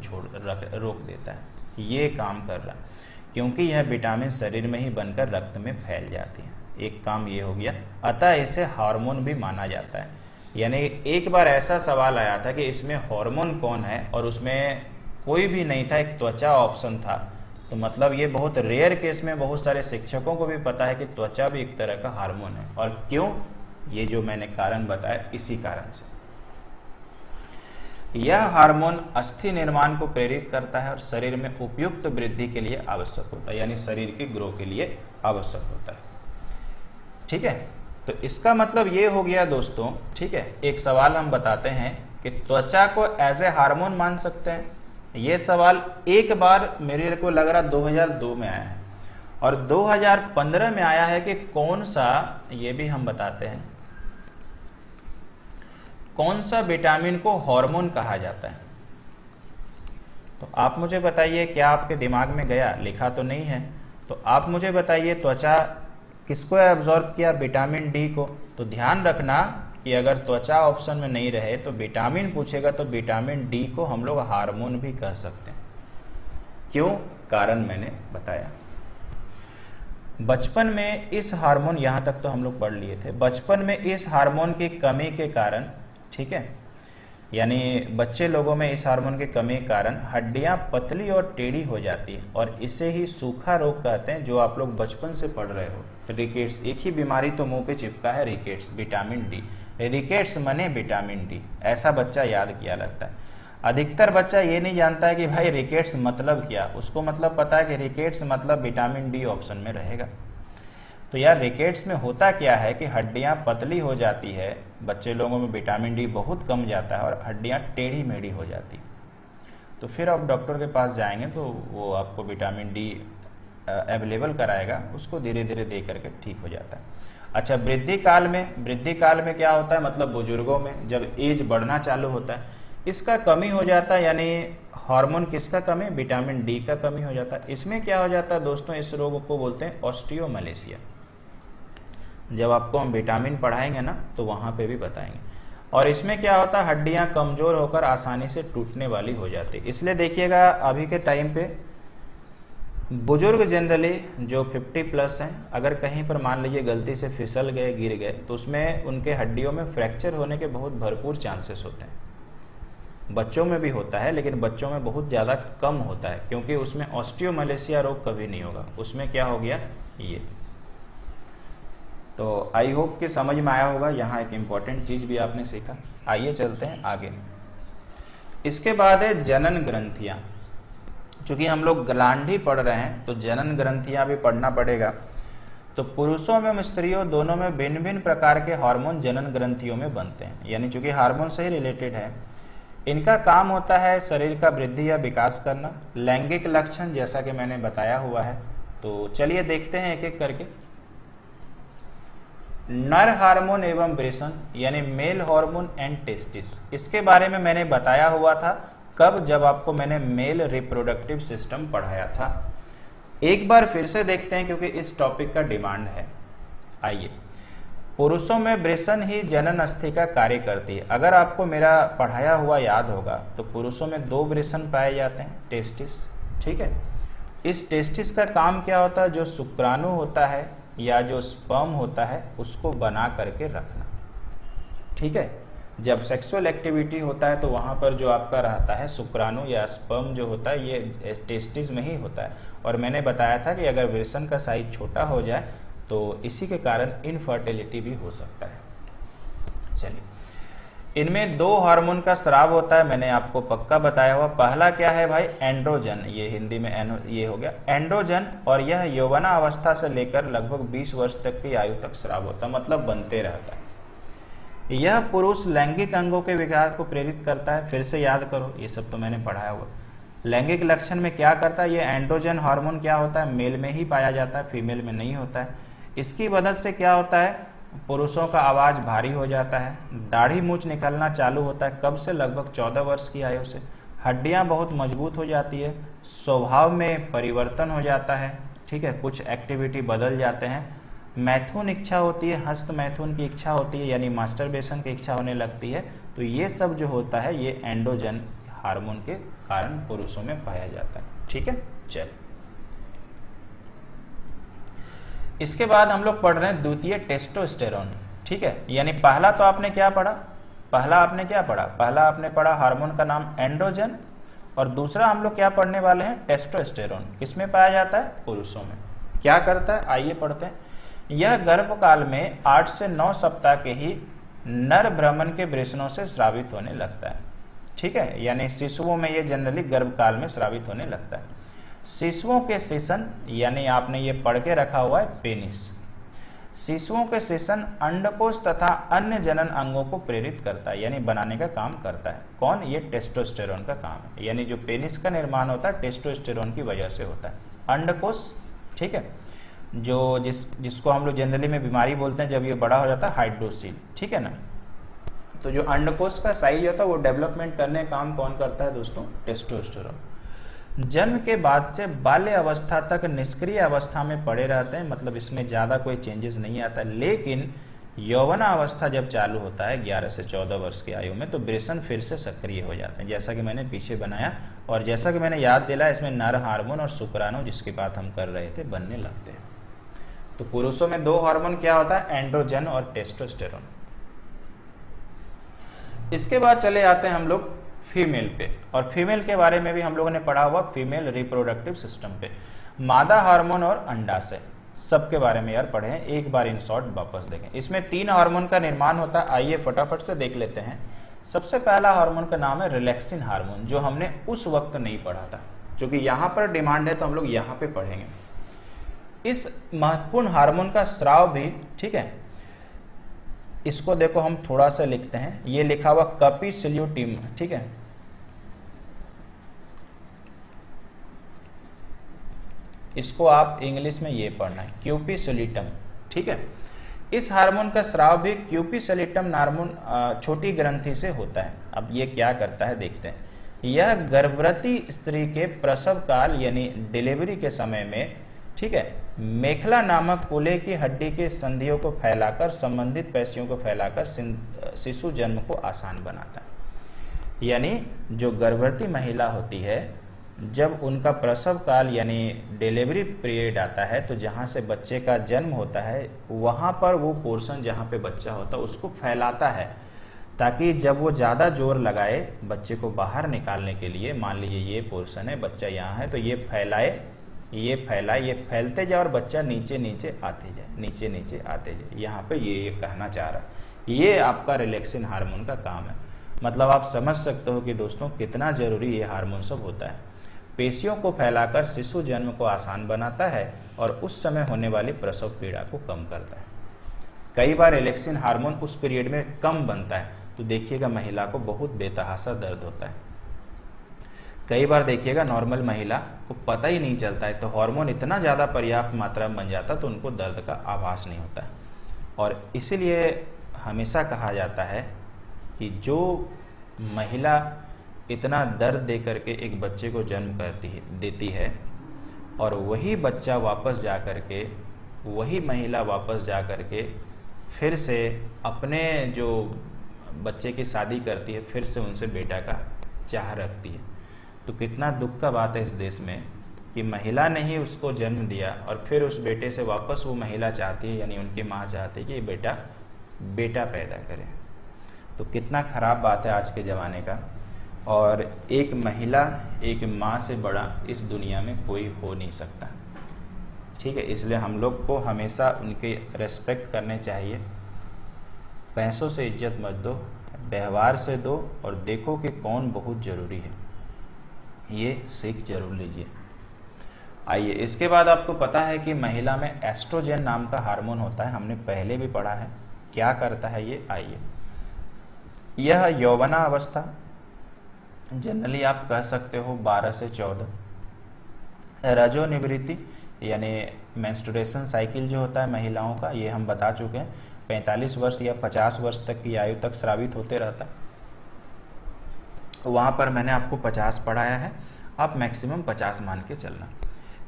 Speaker 1: रोक देता है। ये काम कर रहा है। क्योंकि यह विटामिन शरीर में ही बनकर रक्त में फैल जाती है। एक काम ये हो गया, अतः इसे हार्मोन भी माना जाता है। यानी एक बार ऐसा सवाल आया था कि इसमें हार्मोन कौन है, और उसमें कोई भी नहीं था, एक त्वचा ऑप्शन था। तो मतलब ये बहुत रेयर केस में बहुत सारे शिक्षकों को भी पता है कि त्वचा भी एक तरह का हार्मोन है। और क्यों, ये जो मैंने कारण बताया, इसी कारण से। यह हार्मोन अस्थि निर्माण को प्रेरित करता है और शरीर में उपयुक्त वृद्धि के लिए आवश्यक होता है, यानी शरीर की ग्रो के लिए आवश्यक होता है। ठीक है, तो इसका मतलब ये हो गया दोस्तों। ठीक है, एक सवाल हम बताते हैं कि त्वचा को एज ए हार्मोन मान सकते हैं। ये सवाल एक बार मेरे को लग रहा 2002 में आया है, और 2015 में आया है कि कौन सा, ये भी हम बताते हैं, कौन सा विटामिन को हार्मोन कहा जाता है। तो आप मुझे बताइए, क्या आपके दिमाग में गया? लिखा तो नहीं है, तो आप मुझे बताइए त्वचा किसको एब्जॉर्ब किया? विटामिन डी को। तो ध्यान रखना कि अगर त्वचा ऑप्शन में नहीं रहे तो विटामिन पूछेगा, तो विटामिन डी को हम लोग हार्मोन भी कह सकते हैं। क्यों? कारण मैंने बताया। बचपन में इस हार्मोन, यहां तक तो हम लोग पढ़ लिए थे, बचपन में इस हार्मोन की कमी के कारण, ठीक है, यानी बच्चे लोगों में इस हार्मोन की कमी के कारण हड्डियां पतली और टेढ़ी हो जाती है, और इसे ही सूखा रोग कहते हैं, जो आप लोग बचपन से पढ़ रहे हो। रिकेट्स, एक ही बीमारी तो मुंह पे चिपका है, रिकेट्स, विटामिन डी। रिकेट्स मने विटामिन डी, ऐसा बच्चा याद किया लगता है। अधिकतर बच्चा ये नहीं जानता है कि भाई रिकेट्स मतलब क्या। उसको मतलब पता है कि रिकेट्स मतलब विटामिन डी ऑप्शन में रहेगा। तो यार रिकेट्स में होता क्या है कि हड्डियां पतली हो जाती है, बच्चे लोगों में विटामिन डी बहुत कम जाता है, और हड्डियां टेढ़ी मेढ़ी हो जाती। तो फिर आप डॉक्टर के पास जाएंगे तो वो आपको विटामिन डी अवेलेबल कराएगा, उसको धीरे धीरे दे करके ठीक हो जाता है। अच्छा, वृद्धि काल में क्या होता है, मतलब बुजुर्गों में जब एज बढ़ना चालू होता है, इसका कमी हो जाता है। यानी हार्मोन किसका कमी? विटामिन डी का कमी हो जाता है। इसमें क्या हो जाता है दोस्तों, इस रोग को बोलते हैं ऑस्टियोमलेशिया। जब आपको हम विटामिन पढ़ाएंगे ना तो वहां पे भी बताएंगे। और इसमें क्या होता है, हड्डियां कमजोर होकर आसानी से टूटने वाली हो जाती है। इसलिए देखिएगा अभी के टाइम पे बुजुर्ग जनरली जो 50 प्लस हैं, अगर कहीं पर मान लीजिए गलती से फिसल गए, गिर गए, तो उसमें उनके हड्डियों में फ्रैक्चर होने के बहुत भरपूर चांसेस होते हैं। बच्चों में भी होता है, लेकिन बच्चों में बहुत ज़्यादा कम होता है, क्योंकि उसमें ऑस्टियोमलेशिया रोग कभी नहीं होगा। उसमें क्या हो गया ये। तो आई होप कि समझ में आया होगा। यहाँ एक इम्पॉर्टेंट चीज़ भी आपने सीखा। आइए चलते हैं आगे। इसके बाद है जनन ग्रंथियाँ। चूंकि हम लोग ग्लैंड ही पढ़ रहे हैं तो जनन ग्रंथियाँ भी पढ़ना पड़ेगा। तो पुरुषों में और स्त्रियों दोनों में भिन्न भिन्न प्रकार के हार्मोन जनन ग्रंथियों में बनते हैं, यानी चूंकि हार्मोन से ही रिलेटेड है। इनका काम होता है शरीर का वृद्धि या विकास करना। लैंगिक लक्षण जैसा कि मैंने बताया हुआ है, तो चलिए देखते हैं एक एक करके। नर हार्मोन एवं वृषण, यानी मेल हार्मोन एंड टेस्टिस, इसके बारे में मैंने बताया हुआ था। कब? जब आपको मैंने मेल रिप्रोडक्टिव सिस्टम पढ़ाया था। एक बार फिर से देखते हैं क्योंकि इस टॉपिक का डिमांड है। आइए, पुरुषों में वृषण ही जनन अस्थि का कार्य करती है। अगर आपको मेरा पढ़ाया हुआ याद होगा तो पुरुषों में 2 वृषण पाए जाते हैं, टेस्टिस। ठीक है, इस टेस्टिस का काम क्या होता है? जो शुक्राणु होता है या जो स्पर्म होता है उसको बना करके रखना। ठीक है, जब सेक्सुअल एक्टिविटी होता है तो वहाँ पर जो आपका रहता है शुक्राणु या स्पर्म जो होता है, ये टेस्टिस में ही होता है। और मैंने बताया था कि अगर वृषण का साइज छोटा हो जाए तो इसी के कारण इनफर्टिलिटी भी हो सकता है। चलिए, इनमें 2 हार्मोन का स्राव होता है, मैंने आपको पक्का बताया हुआ। पहला क्या है भाई? एंड्रोजन, ये हिंदी में ये हो गया एंड्रोजन, और यह यौवना अवस्था से लेकर लगभग 20 वर्ष तक की आयु तक स्राव होता है, मतलब बनते रहता है। यह पुरुष लैंगिक अंगों के विकास को प्रेरित करता है। फिर से याद करो, ये सब तो मैंने पढ़ाया हुआ। लैंगिक लक्षण में क्या करता है? ये एंड्रोजन हार्मोन क्या होता है? मेल में ही पाया जाता है, फीमेल में नहीं होता है। इसकी मदद से क्या होता है? पुरुषों का आवाज भारी हो जाता है, दाढ़ी मूंछ निकलना चालू होता है। कब से? लगभग 14 वर्ष की आयु से। हड्डियां बहुत मजबूत हो जाती है, स्वभाव में परिवर्तन हो जाता है। ठीक है, कुछ एक्टिविटी बदल जाते हैं। मैथुन इच्छा होती है, हस्त मैथुन की इच्छा होती है, यानी मास्टरबेशन की इच्छा होने लगती है। तो ये सब जो होता है ये एंड्रोजन हार्मोन के कारण पुरुषों में पाया जाता है। ठीक है, चल इसके बाद हम लोग पढ़ रहे हैं द्वितीय टेस्टोस्टेरोन, ठीक है। यानी पहला तो आपने क्या पढ़ा, पहला आपने पढ़ा हार्मोन का नाम एंड्रोजन, और दूसरा हम लोग क्या पढ़ने वाले हैं, टेस्टोस्टेरोन। किसमें पाया जाता है, पुरुषों में। क्या करता है, आइए पढ़ते हैं। यह गर्भकाल में 8 से 9 सप्ताह के ही नर भ्रमण के वृषणों से स्रावित होने लगता है, ठीक है। यानी शिशुओं में ये जनरली गर्भकाल में स्रावित होने लगता है। शिशुओं के सेशन, यानी आपने ये पढ़ के रखा हुआ है पेनिस। शिशुओं के सेशन अंडकोश तथा अन्य जनन अंगों को प्रेरित करता है, यानी बनाने का काम करता है। कौन, ये टेस्टोस्टेरोन का काम है। यानी जो पेनिस का निर्माण होता है टेस्टोस्टेरोन की वजह से होता है। अंडकोश, ठीक है, जो जिसको हम लोग जनरली में बीमारी बोलते हैं जब ये बड़ा हो जाता है, हाइड्रोसील, ठीक है ना। तो जो अंडकोश का साइज होता है वो डेवलपमेंट करने का काम कौन करता है दोस्तों, टेस्टोस्टेरोन। जन्म के बाद से बाल्य अवस्था तक निष्क्रिय अवस्था में पड़े रहते हैं, मतलब इसमें ज़्यादा कोई चेंजेस नहीं आता। लेकिन यौवना अवस्था जब चालू होता है 11 से 14 वर्ष की आयु में, तो वृषण फिर से सक्रिय हो जाते हैं, जैसा कि मैंने पीछे बनाया और जैसा कि मैंने याद दिलाया, इसमें नर हार्मोन और शुक्राणु, जिसकी बात हम कर रहे थे, बनने लगते हैं। तो पुरुषों में 2 हार्मोन क्या होता है, एंड्रोजन और टेस्टोस्टेरोन। इसके बाद चले आते हैं हम लोग फीमेल पे, और फीमेल के बारे में भी हम लोगों ने पढ़ा हुआ फीमेल रिप्रोडक्टिव सिस्टम पे। मादा हार्मोन और अंडाशय, सबके बारे में यार पढ़े हैं, एक बार इन शॉर्ट वापस देखें। इसमें 3 हार्मोन का निर्माण होता है, आइए फटाफट से देख लेते हैं। सबसे पहला हार्मोन का नाम है रिलैक्सिन हार्मोन, जो हमने उस वक्त नहीं पढ़ा था, क्योंकि यहाँ पर डिमांड है तो हम लोग यहाँ पे पढ़ेंगे। इस महत्वपूर्ण हार्मोन का स्राव भी, ठीक है, इसको देखो हम थोड़ा सा लिखते हैं, ये लिखा हुआ कैपिसिल्यूटिम, ठीक है, इसको आप इंग्लिश में ये पढ़ना है क्यूपिसोलिटम, ठीक है। इस हार्मोन का स्राव भी क्यूपिसोलिटम हार्मोन छोटी ग्रंथि से होता है। अब ये क्या करता है देखते हैं। यह गर्भवती स्त्री के प्रसव काल यानी डिलीवरी के समय में, ठीक है, मेखला नामक कूल्हे की हड्डी के संधियों को फैलाकर, संबंधित पेशियों को फैलाकर शिशु जन्म को आसान बनाता है। यानी जो गर्भवती महिला होती है, जब उनका प्रसव काल यानी डिलीवरी पीरियड आता है, तो जहाँ से बच्चे का जन्म होता है वहाँ पर वो पोर्शन जहाँ पे बच्चा होता है उसको फैलाता है, ताकि जब वो ज़्यादा जोर लगाए बच्चे को बाहर निकालने के लिए, मान लीजिए ये पोर्शन है, बच्चा यहाँ है, तो ये फैलाए, ये फैलते जाए और बच्चा नीचे नीचे आते जाए, नीचे नीचे आते जाए। यहाँ पे ये कहना चाह रहा है, ये आपका रिलैक्सिन हार्मोन का काम है। मतलब आप समझ सकते हो कि दोस्तों कितना जरूरी ये हार्मोन सब होता है। पेशियों को फैलाकर शिशु जन्म को आसान बनाता है और उस समय होने वाली प्रसव पीड़ा को कम करता है। कई बार रिलैक्सिन हार्मोन उस पीरियड में कम बनता है, तो देखिएगा महिला को बहुत बेतहासा दर्द होता है। कई बार देखिएगा नॉर्मल महिला को पता ही नहीं चलता है, तो हार्मोन इतना ज़्यादा पर्याप्त मात्रा में बन जाता तो उनको दर्द का आभास नहीं होता है। और इसीलिए हमेशा कहा जाता है कि जो महिला इतना दर्द दे करके एक बच्चे को जन्म देती है, और वही बच्चा वापस जा करके, वही महिला वापस जा करके फिर से अपने जो बच्चे की शादी करती है, फिर से उनसे बेटा का चाह रखती है, तो कितना दुख का बात है इस देश में कि महिला ने ही उसको जन्म दिया और फिर उस बेटे से वापस वो महिला चाहती है, यानी उनकी माँ चाहती है कि बेटा पैदा करे। तो कितना खराब बात है आज के ज़माने का। और एक महिला, एक माँ से बड़ा इस दुनिया में कोई हो नहीं सकता, ठीक है। इसलिए हम लोग को हमेशा उनके रेस्पेक्ट करने चाहिए। पैसों से इज्जत मत दो, व्यवहार से दो, और देखो कि कौन बहुत ज़रूरी है, ये सीख जरूर लीजिए। आइए, इसके बाद आपको पता है कि महिला में एस्ट्रोजन नाम का हार्मोन होता है, हमने पहले भी पढ़ा है। क्या करता है ये, आइए। यह यौवना अवस्था, जनरली आप कह सकते हो 12 से 14, रजोनिवृत्ति यानी मेंस्ट्रुएशन साइकिल जो होता है महिलाओं का, ये हम बता चुके हैं, 45 वर्ष या 50 वर्ष तक की आयु तक स्रावित होते रहता है। वहाँ पर मैंने आपको 50 पढ़ाया है, आप मैक्सिमम 50 मान के चलना।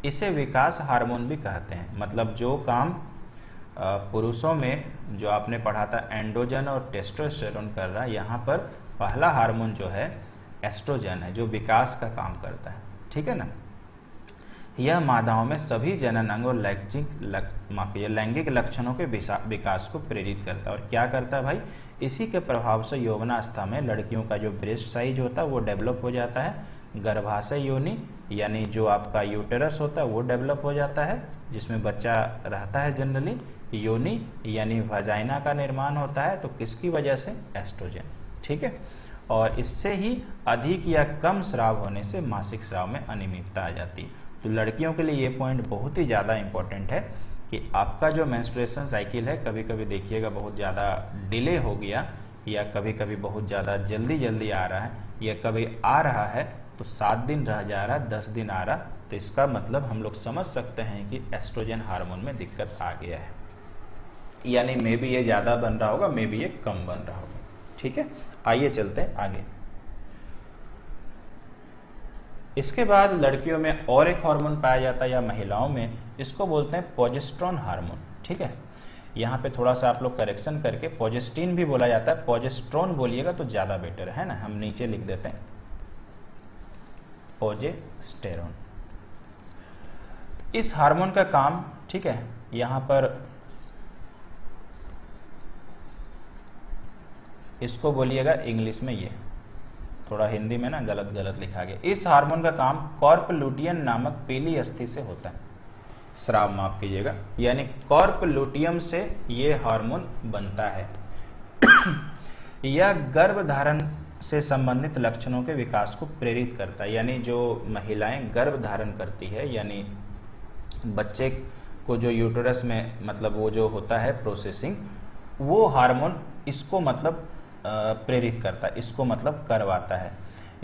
Speaker 1: इसे विकास हार्मोन भी कहते हैं। मतलब जो काम पुरुषों में जो आपने पढ़ा था एंड्रोजन और टेस्टोस्टेरोन कर रहा है, यहाँ पर पहला हार्मोन जो है एस्ट्रोजन है, जो विकास का काम करता है, ठीक है ना। यह मादाओं में सभी जनन अंग और लैंगिक लक्षणों के विकास को प्रेरित करता है। और क्या करता है भाई, इसी के प्रभाव से यौवनावस्था में लड़कियों का जो ब्रेस्ट साइज होता है वो डेवलप हो जाता है, गर्भाशय योनि यानी जो आपका यूटेरस होता है वो डेवलप हो जाता है जिसमें बच्चा रहता है जनरली, योनि यानी वजाइना का निर्माण होता है। तो किसकी वजह से, एस्ट्रोजन, ठीक है। और इससे ही अधिक या कम स्राव होने से मासिक स्राव में अनियमितता आ जाती है। तो लड़कियों के लिए ये पॉइंट बहुत ही ज़्यादा इंपॉर्टेंट है कि आपका जो मेंस्ट्रुएशन साइकिल है कभी कभी देखिएगा बहुत ज़्यादा डिले हो गया या कभी कभी बहुत ज़्यादा जल्दी आ रहा है या कभी आ रहा है तो 7 दिन रह जा रहा, 10 दिन आ रहा, तो इसका मतलब हम लोग समझ सकते हैं कि एस्ट्रोजन हार्मोन में दिक्कत आ गया है, यानी मे बी ये ज़्यादा बन रहा होगा, मे बी ये कम बन रहा होगा, ठीक है। आइए चलते हैं आगे। इसके बाद लड़कियों में और एक हार्मोन पाया जाता है या महिलाओं में, इसको बोलते हैं प्रोजेस्टेरोन हार्मोन, ठीक है। यहाँ पे थोड़ा सा आप लोग करेक्शन करके प्रोजेस्टिन भी बोला जाता है, प्रोजेस्टेरोन बोलिएगा तो ज़्यादा बेटर है ना, हम नीचे लिख देते हैं प्रोजेस्टेरोन। इस हार्मोन का काम, ठीक है, यहाँ पर इसको बोलिएगा इंग्लिश में, ये थोड़ा हिंदी में ना गलत लिखा गया। इस हार्मोन का काम कॉर्प लुटियम नामक पीली अस्थि से होता है, स्राव माफ कीजिएगा, यानी कॉर्प लुटियम से ये हार्मोन बनता है। यह गर्भधारण से संबंधित लक्षणों के विकास को प्रेरित करता है, यानी जो महिलाएं गर्भ धारण करती है यानी बच्चे को जो यूटेरस में मतलब वो जो होता है प्रोसेसिंग, वो हार्मोन इसको मतलब प्रेरित करता है, इसको मतलब करवाता है।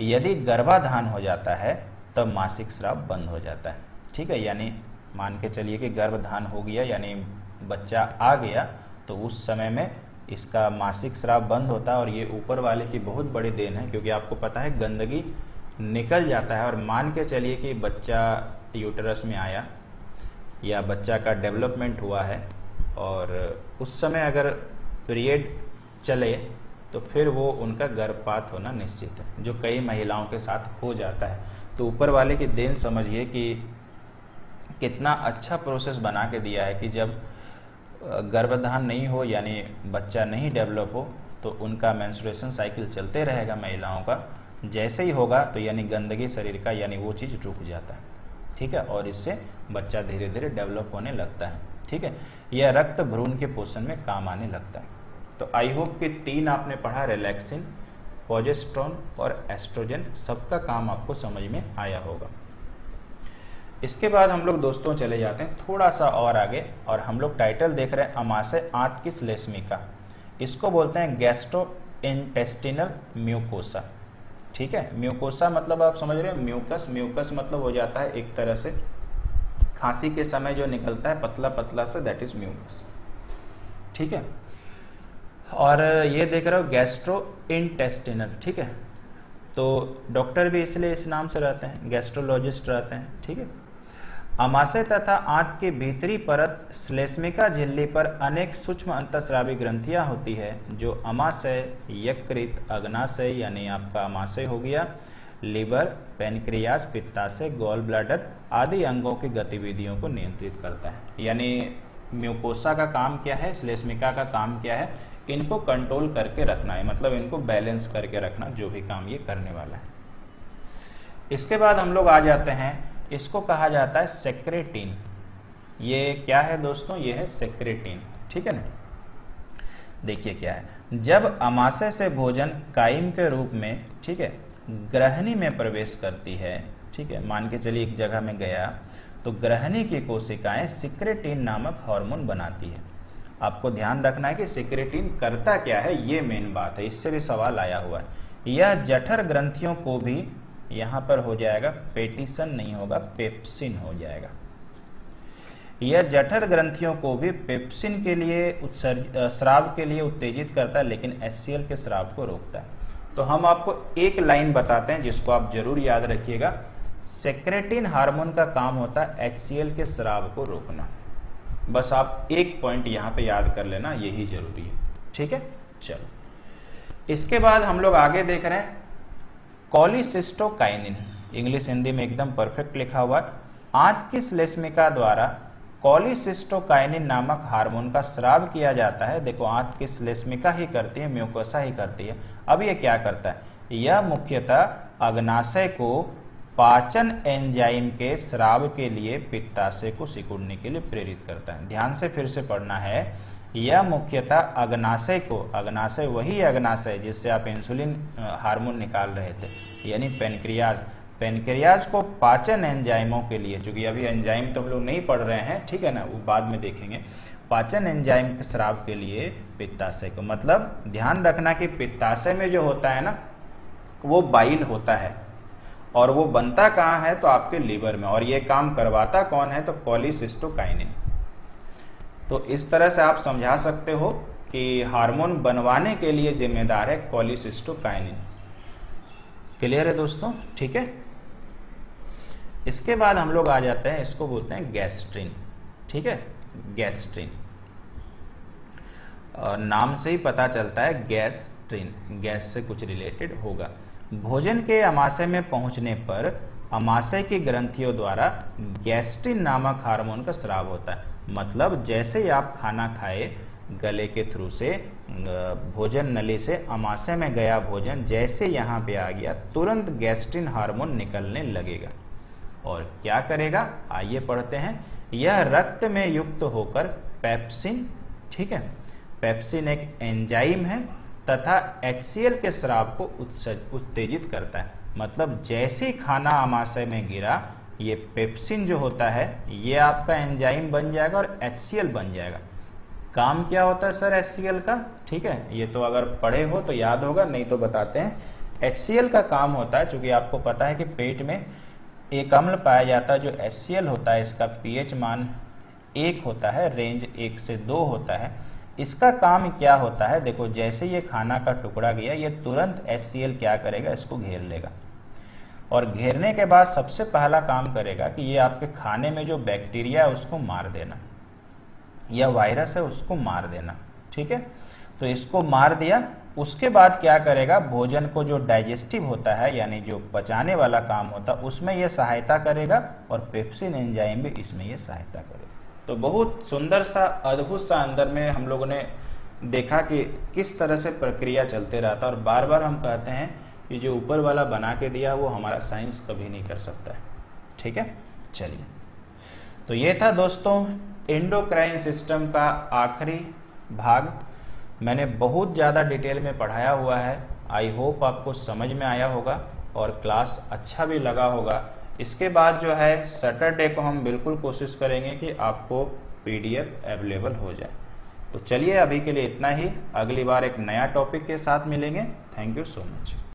Speaker 1: यदि गर्भाधान हो जाता है तब मासिक स्राव बंद हो जाता है, ठीक है। यानी मान के चलिए कि गर्भधान हो गया यानी बच्चा आ गया तो उस समय में इसका मासिक स्राव बंद होता है। और ये ऊपर वाले की बहुत बड़ी देन है, क्योंकि आपको पता है गंदगी निकल जाता है। और मान के चलिए कि बच्चा यूटेरस में आया या बच्चा का डेवलपमेंट हुआ है और उस समय अगर पीरियड चले तो फिर वो उनका गर्भपात होना निश्चित है, जो कई महिलाओं के साथ हो जाता है। तो ऊपर वाले की देन समझिए कि कितना अच्छा प्रोसेस बना के दिया है कि जब गर्भधान नहीं हो यानी बच्चा नहीं डेवलप हो तो उनका मेंस्ट्रुएशन साइकिल चलते रहेगा महिलाओं का, जैसे ही होगा तो यानी गंदगी शरीर का यानी वो चीज़ रुक जाता है, ठीक है। और इससे बच्चा धीरे धीरे डेवलप होने लगता है, ठीक है। यह रक्त भ्रूण के पोषण में काम आने लगता है। तो आई होप कि 3 आपने पढ़ा, रिलैक्सिन, प्रोजेस्टेरोन और एस्ट्रोजन, सबका काम आपको समझ में आया होगा। इसके बाद हम लोग दोस्तों चले जाते हैं थोड़ा सा और आगे और हम लोग टाइटल देख रहे हैं अमाशय आंत की श्लेष्मिका। इसको बोलते हैं गैस्ट्रोइंटेस्टिनल म्यूकोसा, ठीक है। म्यूकोसा मतलब आप समझ रहे हैं म्यूकस, म्यूकस मतलब हो जाता है एक तरह से खांसी के समय जो निकलता है पतला पतला से, दैट इज म्यूकस, ठीक है। और ये देख रहे हो गैस्ट्रोइंटेस्टिनल, ठीक है। तो डॉक्टर भी इसलिए इस नाम से रहते हैं, गैस्ट्रोलॉजिस्ट रहते हैं, ठीक है। अमाशय तथा आंत के भीतरी परत श्लेष्मिका झिल्ली पर अनेक सूक्ष्म अंतःस्रावी ग्रंथियां होती है जो अमाशय, यकृत, अग्नाशय यानी आपका अमाशय हो गया, लीवर, पैनक्रियाज, पित्ताशय, गॉल ब्लैडर आदि अंगों की गतिविधियों को नियंत्रित करता है। यानी म्यूकोसा का काम क्या है, श्लेष्मिका का काम क्या है, इनको कंट्रोल करके रखना है, मतलब इनको बैलेंस करके रखना, जो भी काम ये करने वाला है। इसके बाद हम लोग आ जाते हैं, इसको कहा जाता है सेक्रेटिन। ये क्या है दोस्तों, ये है सेक्रेटिन, ठीक है ना। देखिए क्या है, जब अमाशय से भोजन काइम के रूप में, ठीक है, ग्रहणी में प्रवेश करती है, ठीक है, मान के चलिए एक जगह में गया तो ग्रहणी की कोशिकाएं सिक्रेटिन नामक हार्मोन बनाती है। आपको ध्यान रखना है कि सिक्रेटिन करता क्या है, ये मेन बात है, इससे भी सवाल आया हुआ है। यह जठर ग्रंथियों को भी, यहां पर हो जाएगा पेटिसन नहीं होगा, पेप्सिन हो जाएगा। यह जठर ग्रंथियों को भी पेप्सिन के लिए स्राव के लिए उत्तेजित करता है, लेकिन HCl के स्राव को रोकता है। तो हम आपको एक लाइन बताते हैं जिसको आप जरूर याद रखिएगा, सेक्रेटिन हार्मोन का काम होता है HCl के स्राव को रोकना। बस आप एक पॉइंट यहां पे याद कर लेना, यही जरूरी है, ठीक है। चलो इसके बाद हम लोग आगे देख रहे हैं कोलिसिस्टोकाइनिन, इंग्लिश हिंदी में एकदम परफेक्ट लिखा हुआ है, आंत की श्लेष्मिका द्वारा कोलिसिस्टोकाइनिन नामक हार्मोन का स्राव किया जाता है। देखो आंत की श्लेष्मिका ही करती है, म्यूकोसा ही करती है। अब ये क्या करता है, यह मुख्यतः अग्नाशय को पाचन एंजाइम के स्राव के लिए पित्ताशय को सिकुड़ने के लिए प्रेरित करता है। ध्यान से फिर से पढ़ना है, यह मुख्यतः अग्नाशय को, अग्नाशय वही अग्नाशय जिससे आप इंसुलिन हार्मोन निकाल रहे थे, यानी पेनक्रियाज, पेनक्रियाज को पाचन एंजाइमों के लिए, चूंकि अभी एंजाइम तो हम लोग नहीं पढ़ रहे हैं, ठीक है ना, वो बाद में देखेंगे, पाचन एंजाइम के स्राव के लिए पित्ताशय को, मतलब ध्यान रखना कि पित्ताशय में जो होता है ना वो बाइल होता है और वो बनता कहाँ है, तो आपके लीवर में, और ये काम करवाता कौन है, तो कोलिसिस्टोकाइनिन। तो इस तरह से आप समझा सकते हो कि हार्मोन बनवाने के लिए जिम्मेदार है कोलिसिस्टोकाइनिन। क्लियर है दोस्तों, ठीक है। इसके बाद हम लोग आ जाते हैं, इसको बोलते हैं गैस्ट्रिन, ठीक है, गैस्ट्रिन, और नाम से ही पता चलता है गैस्ट्रिन, गैस से कुछ रिलेटेड होगा। भोजन के आमाशय में पहुंचने पर आमाशय की ग्रंथियों द्वारा गैस्ट्रिन नामक हार्मोन का स्राव होता है। मतलब जैसे ही आप खाना खाए, गले के थ्रू से भोजन नली से आमाशय में गया भोजन जैसे यहाँ पे आ गया, तुरंत गैस्ट्रिन हार्मोन निकलने लगेगा और क्या करेगा, आइए पढ़ते हैं। यह रक्त में युक्त होकर पेप्सिन, ठीक है, पेप्सिन एक एंजाइम है तथा HCl के स्राव को उत्तेजित करता है। मतलब जैसे ही खाना आमाशय में गिरा, ये पेप्सिन जो होता है ये आपका एंजाइम बन जाएगा और HCl बन जाएगा। काम क्या होता है सर HCl का, ठीक है, ये तो अगर पढ़े हो तो याद होगा, नहीं तो बताते हैं। HCl का काम होता है, चूंकि आपको पता है कि पेट में एक अम्ल पाया जाता है जो HCl होता है, इसका pH मान 1 होता है, रेंज 1 से 2 होता है। इसका काम क्या होता है, देखो जैसे ये खाना का टुकड़ा गया, ये तुरंत HCl क्या करेगा, इसको घेर लेगा, और घेरने के बाद सबसे पहला काम करेगा कि ये आपके खाने में जो बैक्टीरिया है उसको मार देना, या वायरस है उसको मार देना, ठीक है। तो इसको मार दिया, उसके बाद क्या करेगा, भोजन को जो डाइजेस्टिव होता है यानी जो पचाने वाला काम होता है उसमें ये सहायता करेगा, और पेप्सिन एंजाइम भी इसमें ये सहायता करेगा। तो बहुत सुंदर सा, अद्भुत सा अंदर में हम लोगों ने देखा कि किस तरह से प्रक्रिया चलते रहता है, और बार बार हम कहते हैं कि जो ऊपर वाला बना के दिया वो हमारा साइंस कभी नहीं कर सकता है, ठीक है। चलिए, तो ये था दोस्तों एंडोक्राइन सिस्टम का आखिरी भाग। मैंने बहुत ज़्यादा डिटेल में पढ़ाया हुआ है, आई होप आपको समझ में आया होगा और क्लास अच्छा भी लगा होगा। इसके बाद जो है सैटरडे को हम बिल्कुल कोशिश करेंगे कि आपको PDF अवेलेबल हो जाए। तो चलिए अभी के लिए इतना ही, अगली बार एक नया टॉपिक के साथ मिलेंगे। Thank you so much.